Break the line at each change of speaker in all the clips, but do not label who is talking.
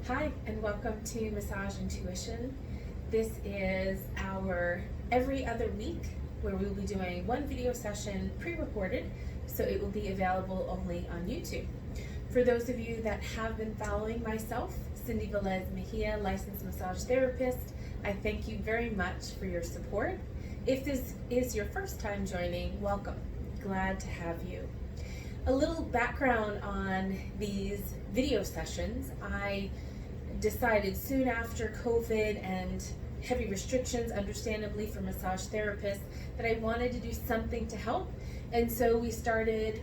Hi, and welcome to Massage Intuition. This is our every other week where we will be doing one video session pre-recorded, so it will be available only on YouTube. For those of you that have been following myself, Cindy Velez Mejia, licensed massage therapist, I thank you very much for your support. If this is your first time joining, welcome. Glad to have you. A little background on these video sessions. I decided soon after COVID and heavy restrictions, understandably for massage therapists, that I wanted to do something to help. And so I started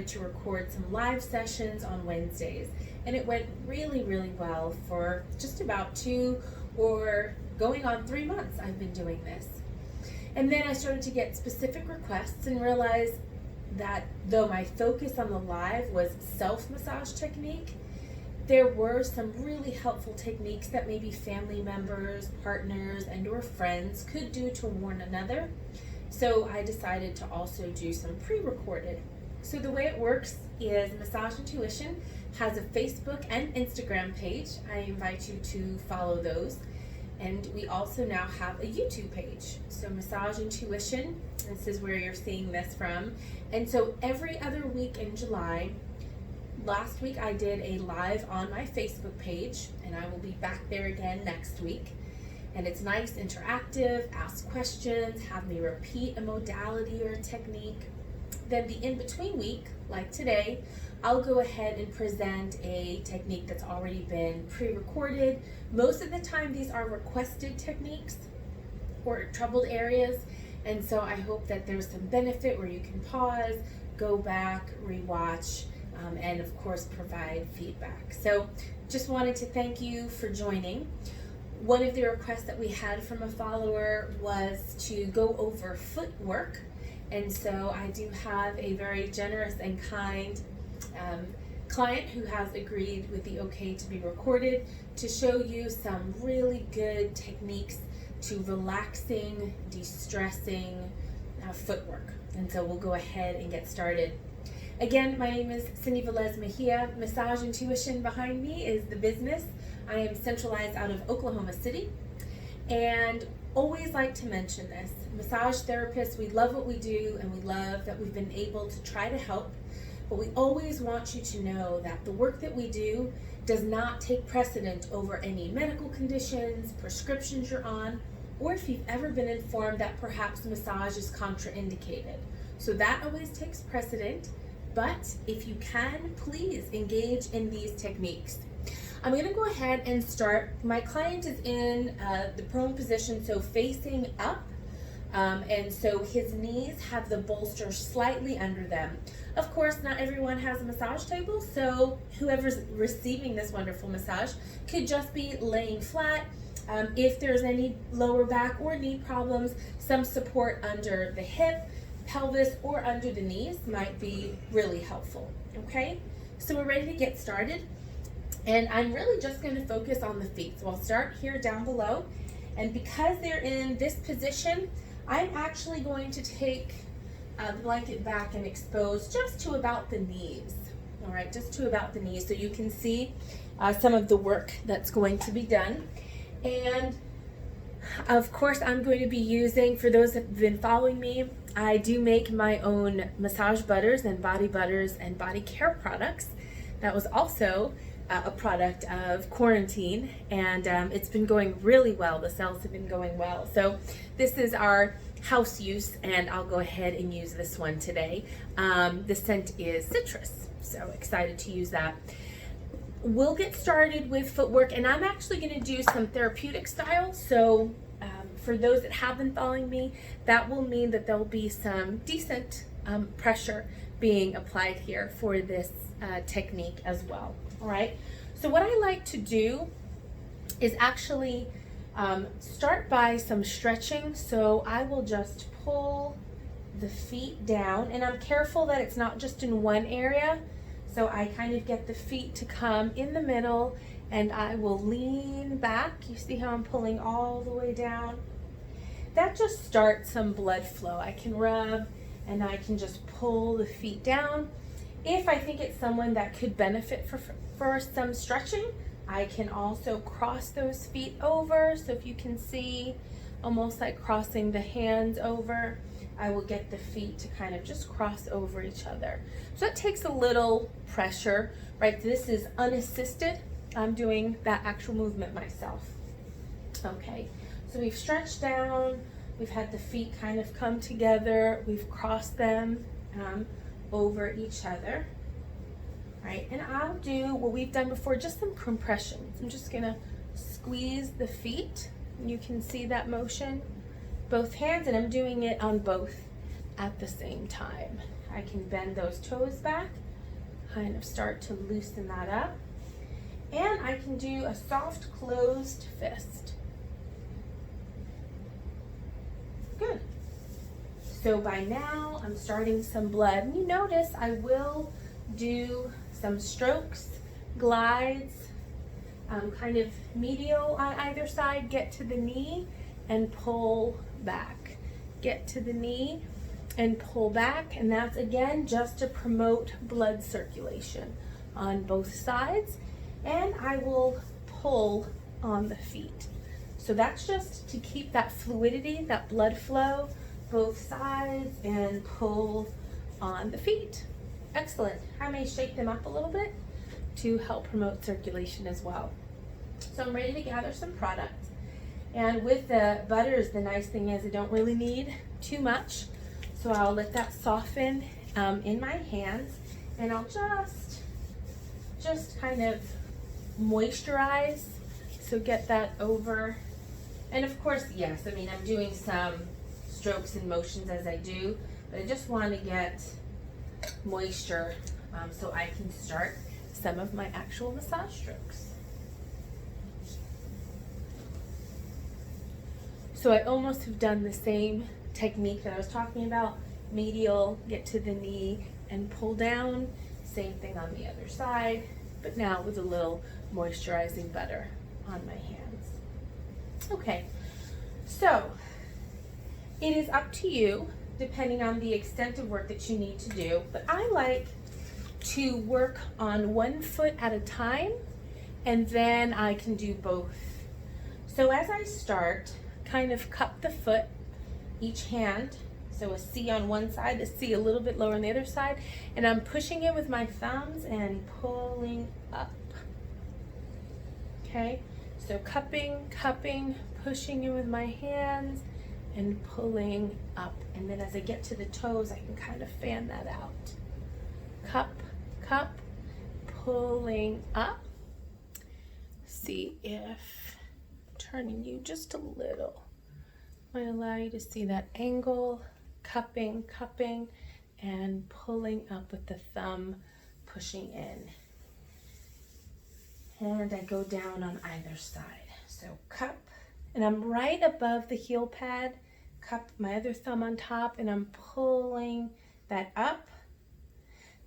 to record some live sessions on Wednesdays. And it went really, really well for just about 2 or going on 3 months I've been doing this. And then I started to get specific requests and realized that though my focus on the live was self-massage technique, there were some really helpful techniques that maybe family members, partners, and or friends could do to one another. So I decided to also do some pre-recorded. So the way it works is Massage Intuition has a Facebook and Instagram page. I invite you to follow those. And we also now have a YouTube page. So Massage Intuition, this is where you're seeing this from. And so every other week in July, last week I did a live on my Facebook page, and I will be back there again next week. And it's nice, interactive, ask questions, have me repeat a modality or a technique. Then the in-between week, like today, I'll go ahead and present a technique that's already been pre-recorded. Most of the time these are requested techniques or troubled areas, and so I hope that there's some benefit where you can pause, go back, rewatch, and of course provide feedback. So just wanted to thank you for joining. One of the requests that we had from a follower was to go over footwork, and so I do have a very generous and kind client who has agreed with the okay to be recorded to show you some really good techniques to relaxing, de-stressing footwork. And so we'll go ahead and get started. Again, my name is Cindy Velez Mejia. Massage Intuition behind me is the business. I am centralized out of Oklahoma City, and always like to mention this. Massage therapists, we love what we do, and we love that we've been able to try to help. But we always want you to know that the work that we do does not take precedent over any medical conditions, prescriptions you're on, or if you've ever been informed that perhaps massage is contraindicated. So that always takes precedent, but if you can, please engage in these techniques. I'm gonna go ahead and start. My client is in the prone position, so facing up. And so his knees have the bolster slightly under them. Of course, not everyone has a massage table, so whoever's receiving this wonderful massage could just be laying flat. If there's any lower back or knee problems, some support under the hip, pelvis, or under the knees might be really helpful, okay? So we're ready to get started, and I'm really just going to focus on the feet. So I'll start here down below, and because they're in this position, I'm actually going to take the blanket back and expose just to about the knees. All right, just to about the knees, so you can see some of the work that's going to be done. And of course, I'm going to be using, for those that have been following me, I do make my own massage butters and body care products. That was also a product of quarantine, and it's been going really well. The sales have been going well. So this is our house use, and I'll go ahead and use this one today. The scent is citrus, so excited to use that. We'll get started with footwork, and I'm actually going to do some therapeutic style. So for those that have been following me, that will mean that there'll be some decent pressure being applied here for this technique as well. All right, so what I like to do is actually start by some stretching. So I will just pull the feet down, and I'm careful that it's not just in one area. So I kind of get the feet to come in the middle, and I will lean back. You see how I'm pulling all the way down? That just starts some blood flow. I can rub, and I can just pull the feet down. If I think it's someone that could benefit for some stretching, I can also cross those feet over. So if you can see, almost like crossing the hands over, I will get the feet to kind of just cross over each other. So it takes a little pressure, right? This is unassisted. I'm doing that actual movement myself. Okay, so we've stretched down, we've had the feet kind of come together, we've crossed them over each other. Right, and I'll do what we've done before, just some compressions. I'm just gonna squeeze the feet. You can see that motion, both hands, and I'm doing it on both at the same time. I can bend those toes back, kind of start to loosen that up. And I can do a soft closed fist. Good. So by now, I'm starting some blood. And you notice I will do some strokes, glides, kind of medial on either side, get to the knee and pull back. Get to the knee and pull back, and that's again just to promote blood circulation on both sides. And I will pull on the feet. So that's just to keep that fluidity, that blood flow, both sides, and pull on the feet. Excellent. I may shake them up a little bit to help promote circulation as well. So I'm ready to gather some product. And with the butters, the nice thing is I don't really need too much. So I'll let that soften in my hands, and I'll just kind of moisturize. So get that over. And of course, yes, I mean, I'm doing some strokes and motions as I do, but I just want to get moisture so I can start some of my actual massage strokes. So I almost have done the same technique that I was talking about. Medial, get to the knee and pull down. Same thing on the other side, but now with a little moisturizing butter on my hands. Okay, so it is up to you depending on the extent of work that you need to do, but I like to work on one foot at a time, and then I can do both. So as I start, kind of cup the foot, each hand, so a C on one side, a C a little bit lower on the other side, and I'm pushing it with my thumbs and pulling up. Okay, so cupping, pushing it with my hands, and pulling up. And then as I get to the toes, I can kind of fan that out. Cup, pulling up. See if turning you just a little might allow you to see that angle. Cupping, and pulling up with the thumb, pushing in. And I go down on either side. So cup, and I'm right above the heel pad, cup my other thumb on top, and I'm pulling that up.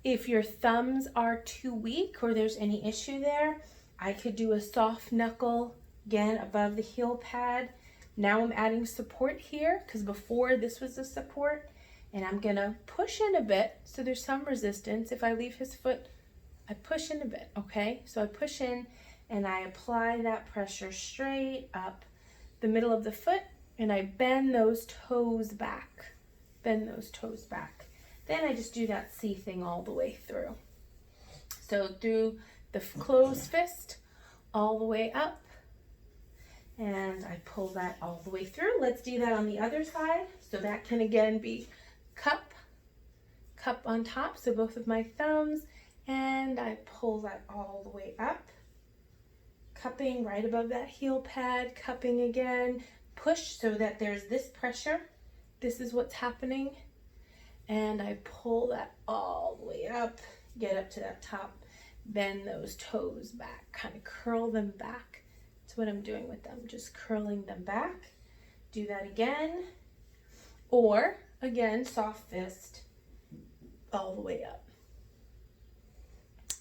If your thumbs are too weak or there's any issue there, I could do a soft knuckle, again above the heel pad. Now I'm adding support here because before this was the support, and I'm gonna push in a bit so there's some resistance. If I leave his foot, I push in a bit, okay? So I push in and I apply that pressure straight up the middle of the foot, and I bend those toes back. Then I just do that C thing all the way through. So through the closed fist, all the way up, and I pull that all the way through. Let's do that on the other side. So that can again be cup on top, so both of my thumbs, and I pull that all the way up. Cupping right above that heel pad, cupping again, push so that there's this pressure. This is what's happening. And I pull that all the way up, get up to that top, bend those toes back, kind of curl them back. That's what I'm doing with them, just curling them back. Do that again. Or, again, soft fist all the way up.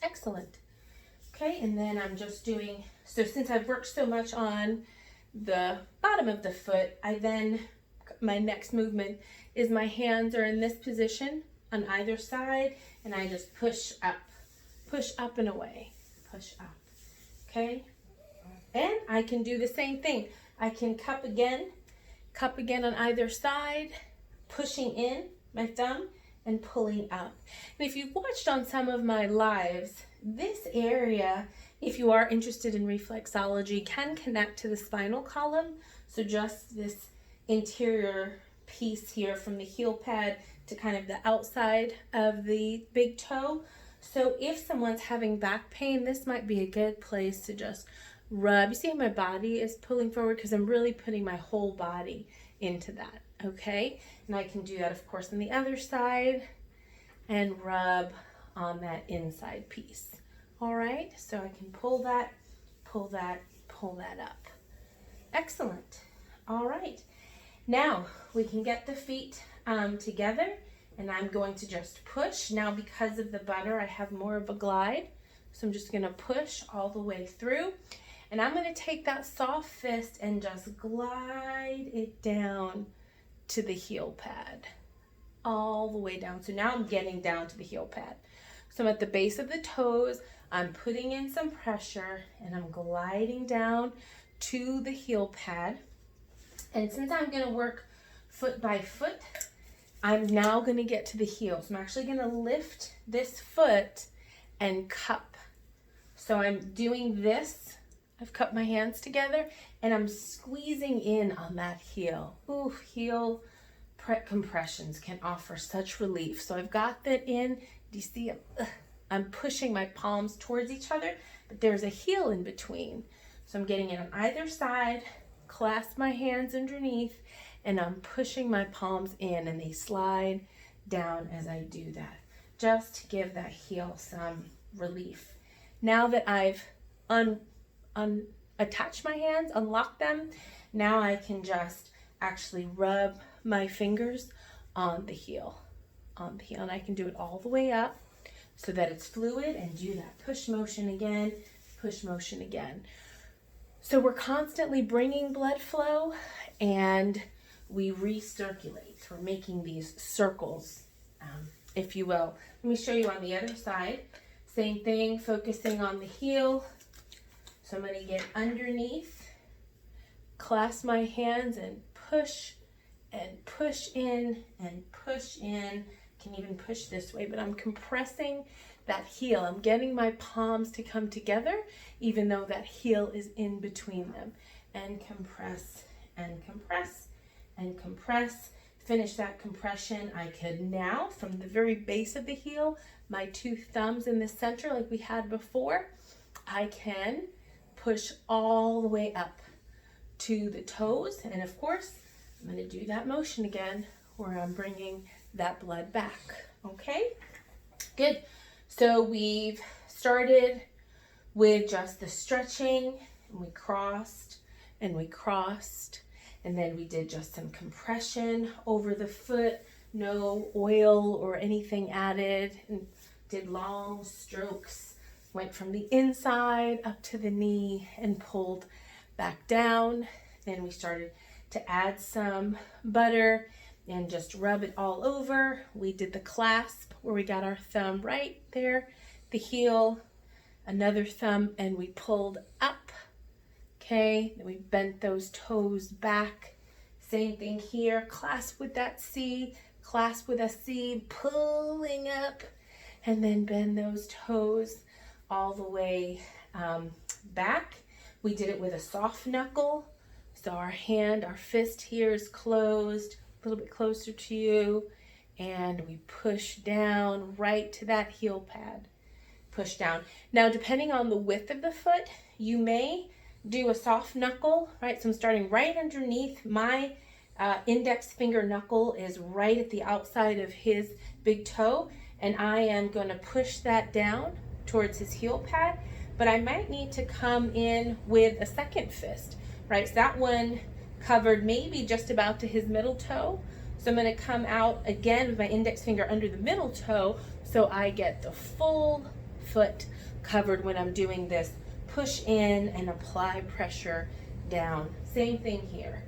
Excellent. Okay, and then I'm just doing, so since I've worked so much on the bottom of the foot, my next movement is my hands are in this position on either side, and I just push up and away, push up. okay? And I can do the same thing. I can cup again on either side, pushing in my thumb and pulling up. And if you've watched on some of my lives, this area, if you are interested in reflexology, can connect to the spinal column. So just this interior piece here from the heel pad to kind of the outside of the big toe. So if someone's having back pain, this might be a good place to just rub. You see how my body is pulling forward? Because I'm really putting my whole body into that, okay? And I can do that, of course, on the other side and rub on that inside piece. All right, so I can pull that, pull that, pull that up. Excellent. All right, now we can get the feet together, and I'm going to just push. Now because of the butter, I have more of a glide, so I'm just gonna push all the way through. And I'm gonna take that soft fist and just glide it down to the heel pad, all the way down. So now I'm getting down to the heel pad. So I'm at the base of the toes, I'm putting in some pressure, and I'm gliding down to the heel pad. And since I'm gonna work foot by foot, I'm now gonna get to the heel. So I'm actually gonna lift this foot and cup. So I'm doing this. I've cupped my hands together and I'm squeezing in on that heel. Ooh, heel compressions can offer such relief. So I've got that in. Do you see? I'm pushing my palms towards each other, but there's a heel in between. So I'm getting it on either side, clasp my hands underneath, and I'm pushing my palms in, and they slide down as I do that, just to give that heel some relief. Now that I've attached my hands, unlocked them, now I can just actually rub my fingers on the heel, and I can do it all the way up so that it's fluid, and do that push motion again, push motion again. So we're constantly bringing blood flow and we recirculate. We're making these circles, if you will. Let me show you on the other side. Same thing, focusing on the heel. So I'm going to get underneath, clasp my hands and push in and push in. Can even push this way, but I'm compressing that heel. I'm getting my palms to come together, even though that heel is in between them. And compress and compress and compress. Finish that compression. I could now, from the very base of the heel, my two thumbs in the center like we had before, I can push all the way up to the toes. And of course, I'm going to do that motion again where I'm bringing that blood back. Okay, good. So we've started with just the stretching, and we crossed and we crossed, and then we did just some compression over the foot, no oil or anything added, and did long strokes, went from the inside up to the knee and pulled back down. Then we started to add some butter and just rub it all over. We did the clasp where we got our thumb right there, the heel, another thumb, and we pulled up. Okay, then we bent those toes back. Same thing here, clasp with that C, clasp with a C, pulling up, and then bend those toes all the way back. We did it with a soft knuckle. So our hand, our fist here is closed, a little bit closer to you, and we push down right to that heel pad. Push down. Now, depending on the width of the foot, you may do a soft knuckle, right? So I'm starting right underneath. My index finger knuckle is right at the outside of his big toe, and I am going to push that down towards his heel pad, but I might need to come in with a second fist, right? So that one covered maybe just about to his middle toe. So I'm going to come out again with my index finger under the middle toe so I get the full foot covered when I'm doing this. Push in and apply pressure down. Same thing here.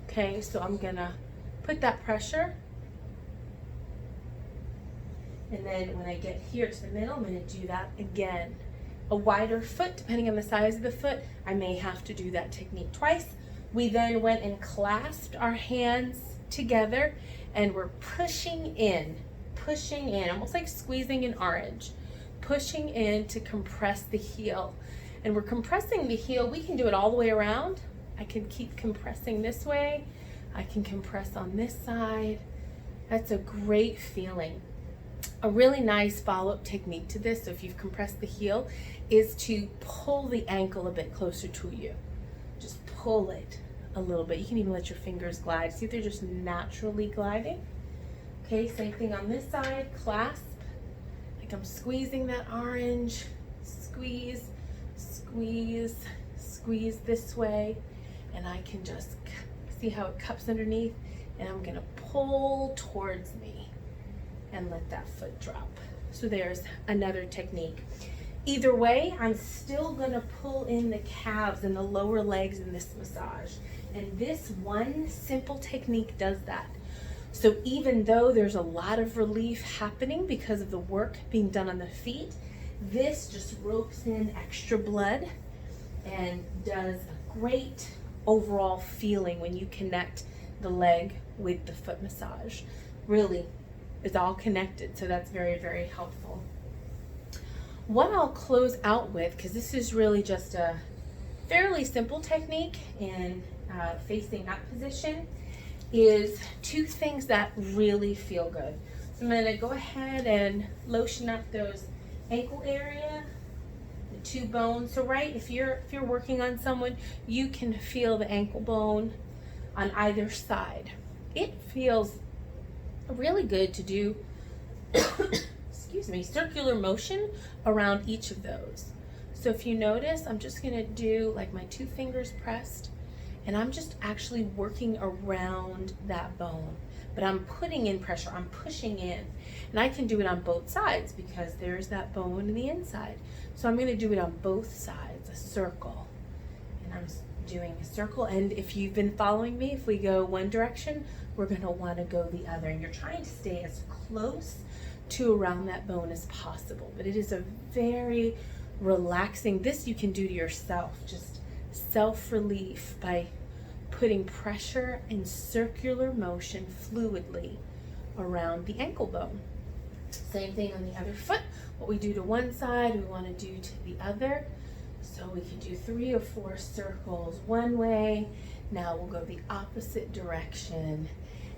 Okay, so I'm going to put that pressure. And then when I get here to the middle, I'm going to do that again. a wider foot, depending on the size of the foot, I may have to do that technique twice. We then went and clasped our hands together and we're pushing in, almost like squeezing an orange, pushing in to compress the heel. And we're compressing the heel. We can do it all the way around. I can keep compressing this way. I can compress on this side. That's a great feeling. A really nice follow-up technique to this, so if you've compressed the heel, is to pull the ankle a bit closer to you. Just pull it a little bit. You can even let your fingers glide. See if they're just naturally gliding. Okay, same thing on this side. Clasp, like I'm squeezing that orange. Squeeze, squeeze, squeeze this way. And I can just see how it cups underneath. And I'm gonna pull towards me and let that foot drop. So there's another technique. Either way, I'm still gonna pull in the calves and the lower legs in this massage. And this one simple technique does that. So even though there's a lot of relief happening because of the work being done on the feet, this just ropes in extra blood and does a great overall feeling when you connect the leg with the foot massage. Really, it's all connected, so that's very, very helpful. What I'll close out with, because this is really just a fairly simple technique in facing up position, is two things that really feel good. So I'm gonna go ahead and lotion up those ankle area, the two bones. So right, if you're working on someone, you can feel the ankle bone on either side. It feels really good to do excuse me, circular motion around each of those. So if you notice, I'm just gonna do like my two fingers pressed, and I'm just actually working around that bone, but I'm putting in pressure, I'm pushing in. And I can do it on both sides because there's that bone in the inside. So I'm gonna do it on both sides, a circle. And I'm doing a circle, and if you've been following me, if we go one direction, we're gonna wanna go the other. And you're trying to stay as close to around that bone as possible. But it is a very relaxing, this you can do to yourself, just self-relief by putting pressure in circular motion fluidly around the ankle bone. Same thing on the other foot. What we do to one side, we want to do to the other. So we can do 3 or 4 circles one way. Now we'll go the opposite direction.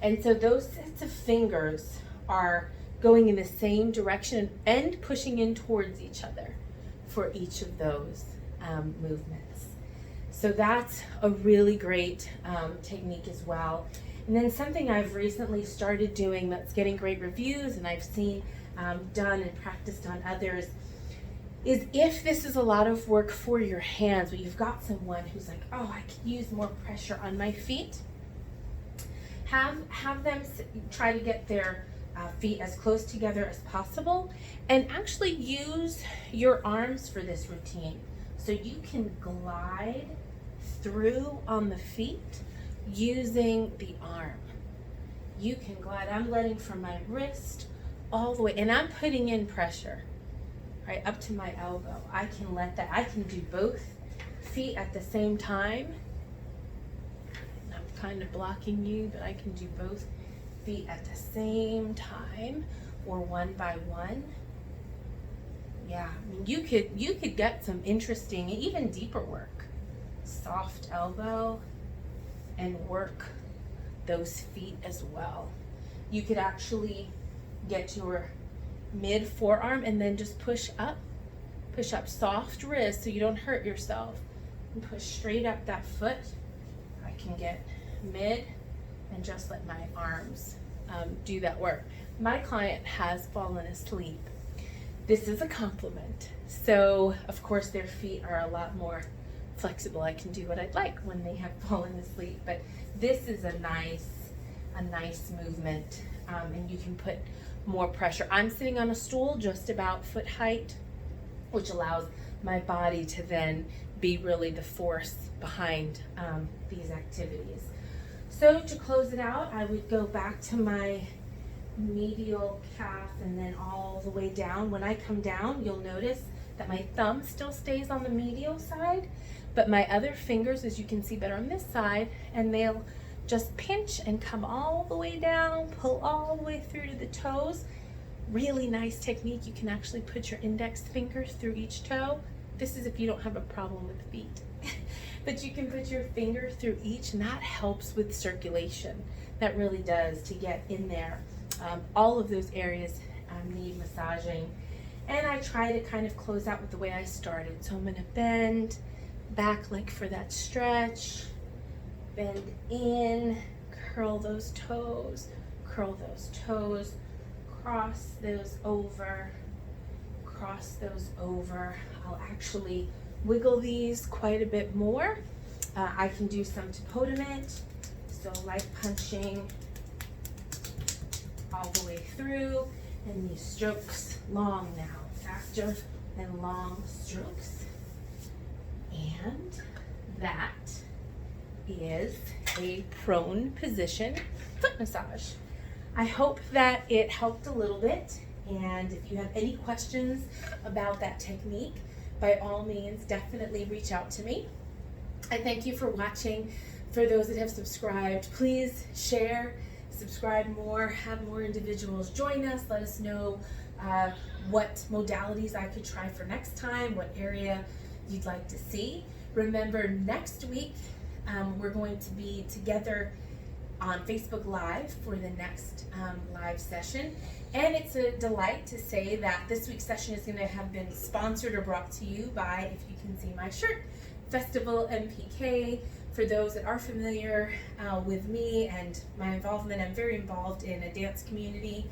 And so those sets of fingers are going in the same direction and pushing in towards each other for each of those movements. So that's a really great technique as well. And then something I've recently started doing that's getting great reviews and I've seen done and practiced on others is, if this is a lot of work for your hands, but you've got someone who's like, oh, I could use more pressure on my feet, have them try to get their feet as close together as possible, and actually use your arms for this routine. So you can glide through on the feet using the arm. You can glide. I'm letting from my wrist all the way, and I'm putting in pressure right up to my elbow. I can let that, I can do both feet at the same time. And I'm kind of blocking you, but I can do both feet at the same time or one by one. Yeah, I mean, you could get some interesting, even deeper work. Soft elbow, and work those feet as well. You could actually get your mid forearm and then just push up soft wrist so you don't hurt yourself, and push straight up that foot. I can get mid and just let my arms do that work. My client has fallen asleep. This is a compliment. So of course their feet are a lot more flexible. I can do what I'd like when they have fallen asleep, but this is a nice movement, and you can put more pressure. I'm sitting on a stool just about foot height, which allows my body to then be really the force behind these activities. So to close it out, I would go back to my medial calf and then all the way down. When I come down, you'll notice that my thumb still stays on the medial side, but my other fingers, as you can see better on this side, and they'll just pinch and come all the way down, pull all the way through to the toes. Really nice technique. You can actually put your index fingers through each toe. This is if you don't have a problem with feet. But you can put your fingers through each, and that helps with circulation. That really does, to get in there. All of those areas need massaging. And I try to kind of close out with the way I started. So I'm gonna bend back leg for that stretch, bend in, curl those toes, cross those over, cross those over. I'll actually wiggle these quite a bit more. I can do some tapotement, so like punching all the way through, and these strokes long now, faster and long strokes. And that is a prone position foot massage. I hope that it helped a little bit, and if you have any questions about that technique, by all means, definitely reach out to me. I thank you for watching. For those that have subscribed, please share, subscribe more, have more individuals join us. Let us know what modalities I could try for next time, what area you'd like to see. Remember, next week we're going to be together on Facebook Live for the next live session. And it's a delight to say that this week's session is going to have been sponsored or brought to you by, if you can see my shirt, Festival MPK. For those that are familiar with me and my involvement, I'm very involved in a dance community,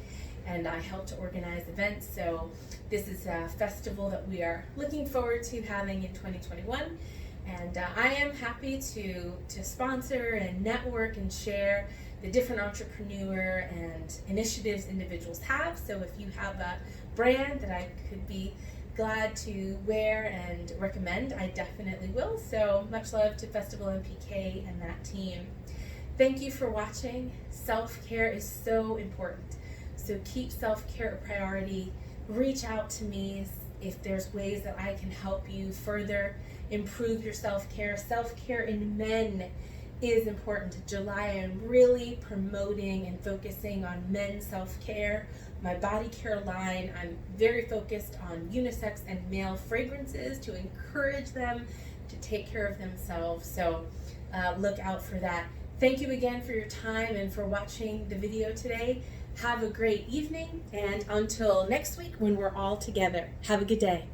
and I help to organize events. So this is a festival that we are looking forward to having in 2021. And I am happy to sponsor and network and share the different entrepreneur and initiatives individuals have. So if you have a brand that I could be glad to wear and recommend, I definitely will. So much love to Festival MPK and that team. Thank you for watching. Self-care is so important. So keep self-care a priority. Reach out to me if there's ways that I can help you further improve your self-care. Self-care in men is important. July, I'm really promoting and focusing on men's self-care. My body care line, I'm very focused on unisex and male fragrances to encourage them to take care of themselves. So look out for that. Thank you again for your time and for watching the video today. Have a great evening, and until next week when we're all together, have a good day.